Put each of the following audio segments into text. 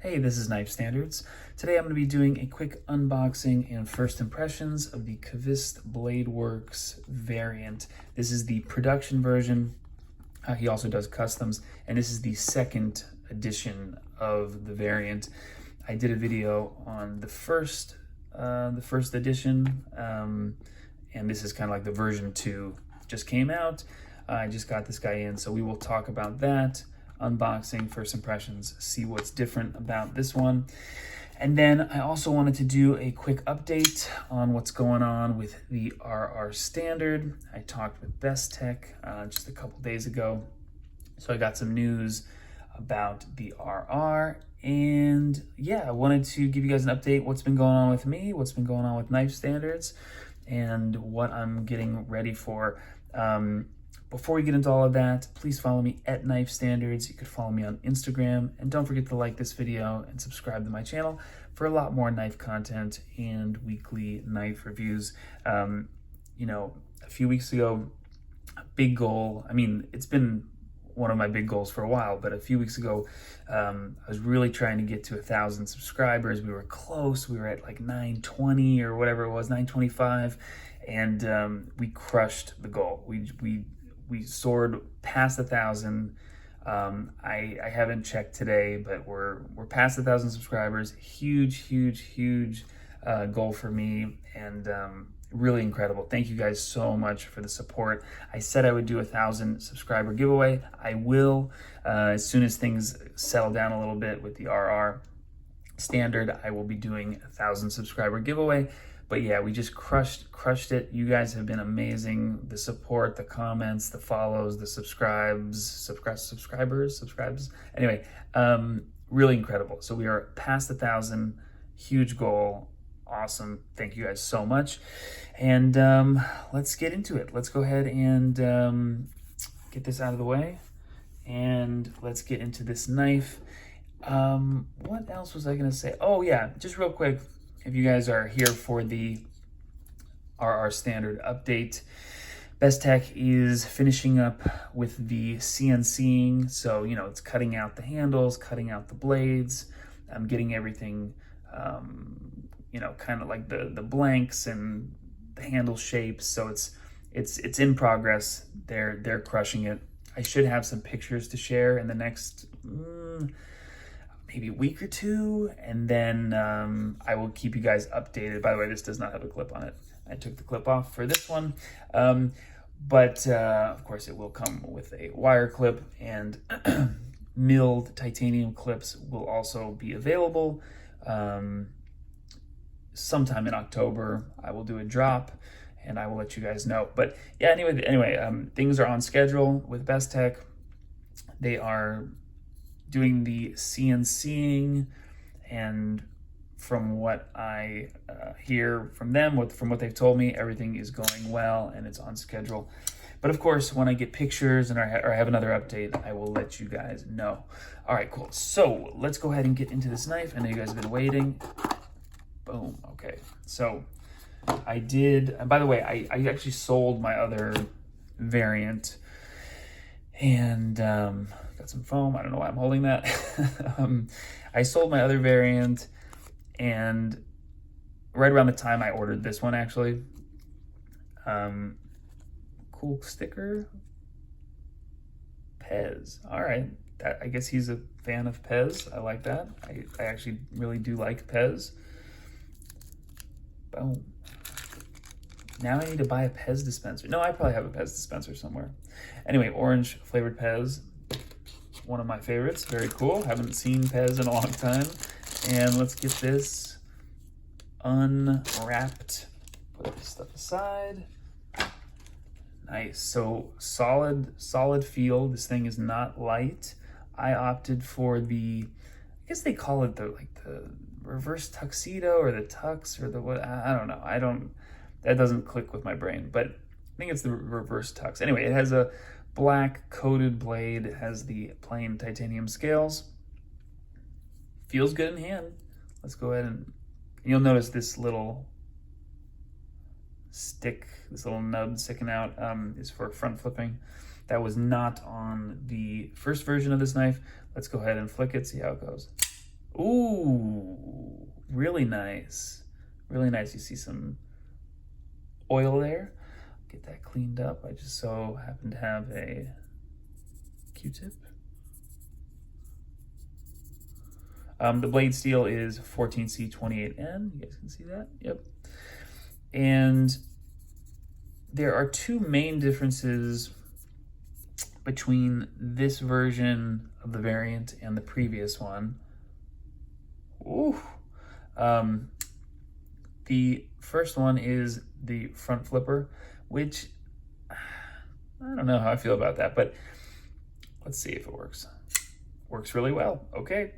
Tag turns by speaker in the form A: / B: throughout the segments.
A: Hey, this is Knife Standards. Today I'm going to be doing a quick unboxing and first impressions of the Qvist Bladeworks variant. This is the production version. He also does customs, and this is the second edition of the variant. I did a video on the first edition, and this is kind of like the version 2 just came out. I just got this guy in, so we will talk about that. Unboxing, first impressions, see what's different about this one. And then I also wanted to do a quick update on what's going on with the RR Standard. I talked with Best Tech just a couple days ago. So I got some news about the RR. And yeah, I wanted to give you guys an update, what's been going on with me, what's been going on with Knife Standards, and what I'm getting ready for. Before we get into all of that, please follow me at Knife Standards. You could follow me on Instagram, and don't forget to like this video and subscribe to my channel for a lot more knife content and weekly knife reviews. You know, a few weeks ago, a big goal, I mean, it's been one of my big goals for a while, but a few weeks ago, I was really trying to get to 1,000 subscribers. We were close. We were at like 920 or whatever it was, 925, and we crushed the goal. We soared past 1,000. I haven't checked today, but we're past 1,000 subscribers. Huge goal for me, and really incredible. Thank you guys so much for the support. I said I would do 1,000 subscriber giveaway. I will as soon as things settle down a little bit with the RR Standard. I will be doing 1,000 subscriber giveaway. But yeah, we just crushed it. You guys have been amazing. The support, the comments, the follows, the subscribers. Anyway, really incredible. So we are past 1,000, huge goal. Awesome. Thank you guys so much. And let's get into it. Let's go ahead and get this out of the way. And let's get into this knife. What else was I going to say? Oh yeah, just real quick. If you guys are here for the RR Standard update, Best Tech is finishing up with the CNCing. So, you know, it's cutting out the handles, cutting out the blades, getting everything, you know, kind of like the blanks and the handle shapes. So it's in progress. They're crushing it. I should have some pictures to share in the next maybe a week or two, and then I will keep you guys updated. By the way, this does not have a clip on it. I took the clip off for this one, but of course it will come with a wire clip, and milled titanium clips will also be available. Sometime in October, I will do a drop, and I will let you guys know. But yeah, anyway, things are on schedule with Best Tech. They are doing the CNCing, and from what I hear from them, from what they've told me, everything is going well and it's on schedule. But of course, when I get pictures or I have another update, I will let you guys know. All right, cool. So let's go ahead and get into this knife. I know you guys have been waiting. Boom. Okay. So I did, and by the way, I actually sold my other variant, and got some foam. I don't know why I'm holding that. I sold my other variant, and right around the time I ordered this one, actually. Cool sticker. Pez. All right. I guess he's a fan of Pez. I like that. I actually really do like Pez. Boom. Now I need to buy a Pez dispenser. No, I probably have a Pez dispenser somewhere. Anyway, orange flavored Pez. One of my favorites. Very cool. Haven't seen Pez in a long time. And let's get this unwrapped. Put this stuff aside. Nice. So solid feel. This thing is not light. I opted for the, I guess they call it the reverse tuxedo or the tux or the what. I don't know. That doesn't click with my brain, but I think it's the reverse tux. Anyway, it has a black coated blade. It has the plain titanium scales. Feels good in hand. Let's go ahead and you'll notice this little stick, this little nub sticking out is for front flipping. That was not on the first version of this knife. Let's go ahead and flick it, see how it goes. Ooh, really nice. Really nice. You see some oil there. Get that cleaned up. I just so happen to have a Q-tip. The blade steel is 14C28N. You guys can see that? Yep. And there are two main differences between this version of the variant and the previous one. Ooh. The first one is the front flipper, which I don't know how I feel about that, but let's see if it works. Works really well. Okay.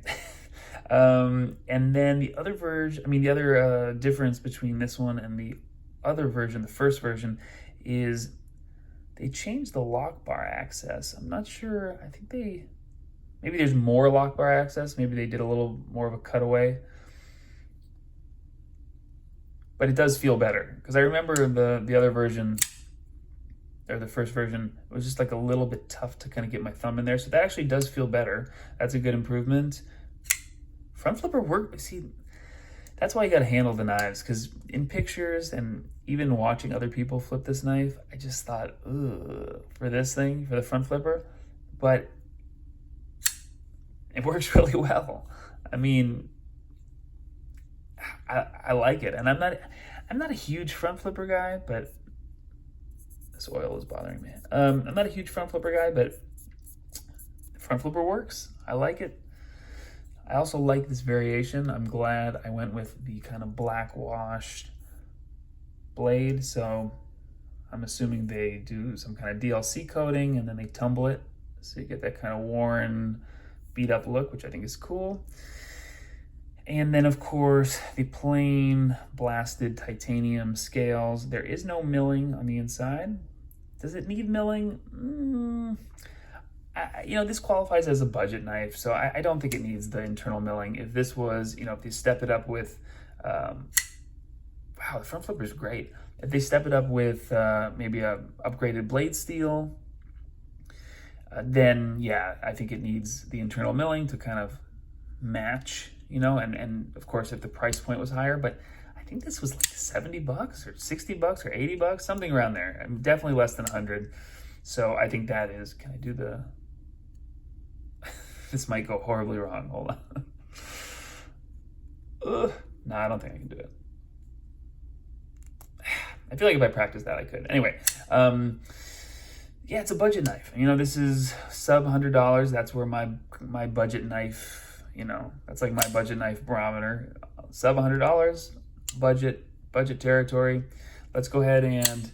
A: And then the other version, the other difference between this one and the other version, the first version, is they changed the lock bar access. I'm not sure. I think maybe there's more lock bar access. Maybe they did a little more of a cutaway. But it does feel better, because I remember the other version, or the first version, it was just like a little bit tough to kind of get my thumb in there. So that actually does feel better. That's a good improvement. Front flipper work, see, that's why you gotta handle the knives, because in pictures and even watching other people flip this knife, I just thought, ugh, for this thing, for the front flipper, but it works really well. I mean, I like it, and I'm not a huge front flipper guy, but this oil is bothering me. I'm not a huge front flipper guy, but front flipper works. I like it. I also like this variation. I'm glad I went with the kind of black washed blade. So I'm assuming they do some kind of DLC coating and then they tumble it, so you get that kind of worn, beat up look, which I think is cool. And then, of course, the plain blasted titanium scales. There is no milling on the inside. Does it need milling? This qualifies as a budget knife, so I don't think it needs the internal milling. If this was, if they step it up with, wow, the front flipper is great. If they step it up with maybe a upgraded blade steel, then yeah, I think it needs the internal milling to kind of match, and of course if the price point was higher, but I think this was like $70 or $60 or $80, something around there. Definitely less than 100. So I think that is, can I do the, this might go horribly wrong, hold on. No, I don't think I can do it. I feel like if I practiced that, I could. Anyway, yeah, it's a budget knife. This is sub $100. That's where my budget knife, that's like my budget knife barometer. Sub $100, budget territory. Let's go ahead and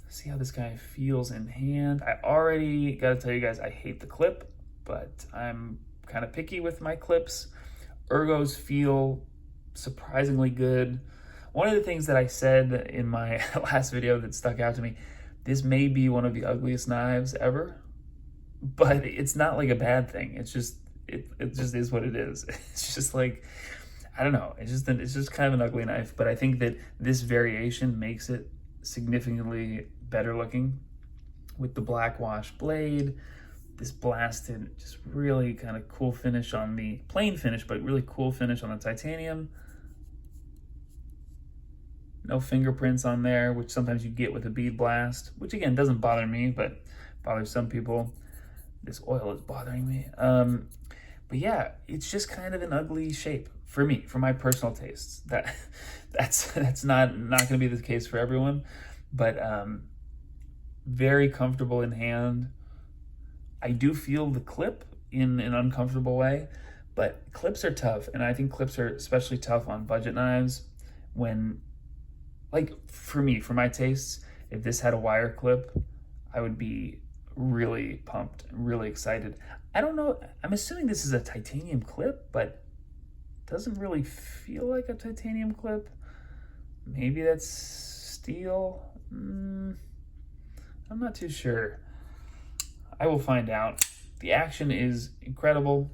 A: see how this guy feels in hand. I already got to tell you guys, I hate the clip, but I'm kind of picky with my clips. Ergos feel surprisingly good. One of the things that I said in my last video that stuck out to me, this may be one of the ugliest knives ever, but it's not like a bad thing. It's just, it just is what it is. It's just like, I don't know. It's just kind of an ugly knife, but I think that this variation makes it significantly better looking with the black wash blade, this blasted, just really kind of cool finish on the plain finish, but really cool finish on the titanium. No fingerprints on there, which sometimes you get with a bead blast, which again doesn't bother me, but bothers some people. This oil is bothering me. But yeah, it's just kind of an ugly shape for me, for my personal tastes. That's not going to be the case for everyone, but very comfortable in hand. I do feel the clip in an uncomfortable way, but clips are tough, and I think clips are especially tough on budget knives when, like, for me, for my tastes, if this had a wire clip, I would be really pumped, really excited. I don't know, I'm assuming this is a titanium clip, but it doesn't really feel like a titanium clip. Maybe that's steel. I'm not too sure. I will find out. The action is incredible.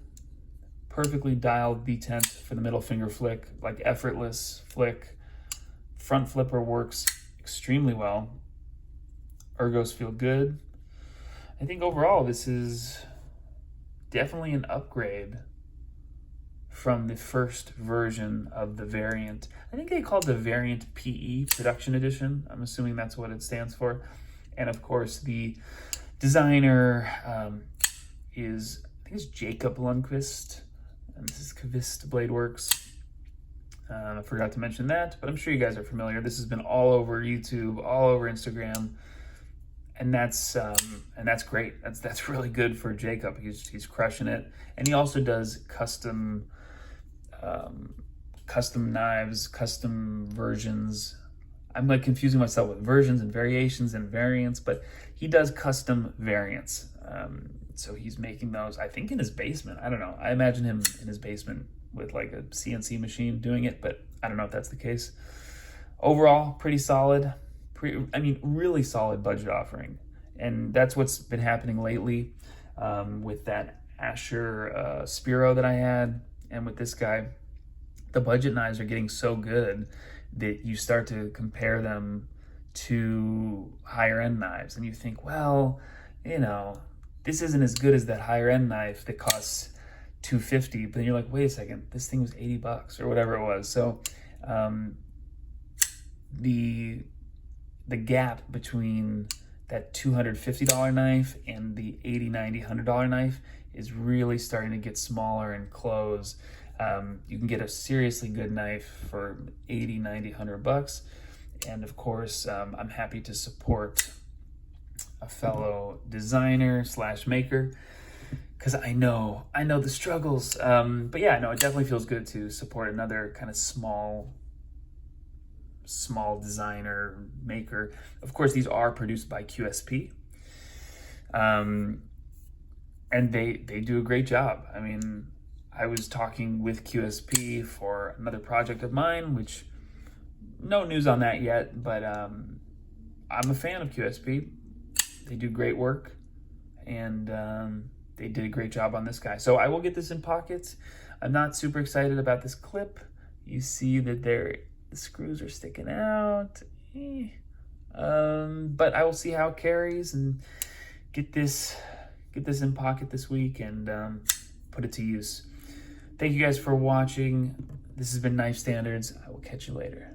A: Perfectly dialed detent for the middle finger flick, like effortless flick. Front flipper works extremely well. Ergos feel good. I think overall this is definitely an upgrade from the first version of the variant. I think they called the variant PE, Production Edition. I'm assuming that's what it stands for. And of course, the designer is, I think it's Jacob Lundqvist, and this is Qvist Bladeworks. I forgot to mention that, but I'm sure you guys are familiar. This has been all over YouTube, all over Instagram, and that's great. That's really good for Jacob. He's crushing it, and he also does custom knives, custom versions. I'm like confusing myself with versions and variations and variants, but he does custom variants. So he's making those, I think, in his basement. I don't know. I imagine him in his basement with like a CNC machine doing it, but I don't know if that's the case. Overall, pretty solid. Really solid budget offering. And that's what's been happening lately with that Asher Spiro that I had, and with this guy. The budget knives are getting so good that you start to compare them to higher end knives, and you think, well, this isn't as good as that higher end knife that costs $250, but then you're like, wait a second, this thing was $80 or whatever it was. So the gap between that $250 knife and the $80, $90, $100 knife is really starting to get smaller and close. You can get a seriously good knife for $80, $90, $100. And of course, I'm happy to support a fellow designer / maker, because I know the struggles. But yeah, no, it definitely feels good to support another kind of small designer maker. Of course, these are produced by QSP. And they do a great job. I mean, I was talking with QSP for another project of mine, which no news on that yet, but I'm a fan of QSP. They do great work, and they did a great job on this guy. So I will get this in pockets. I'm not super excited about this clip. You see that the screws are sticking out. But I will see how it carries and get this in pocket this week and put it to use. Thank you guys for watching. This has been Knife Standards. I will catch you later.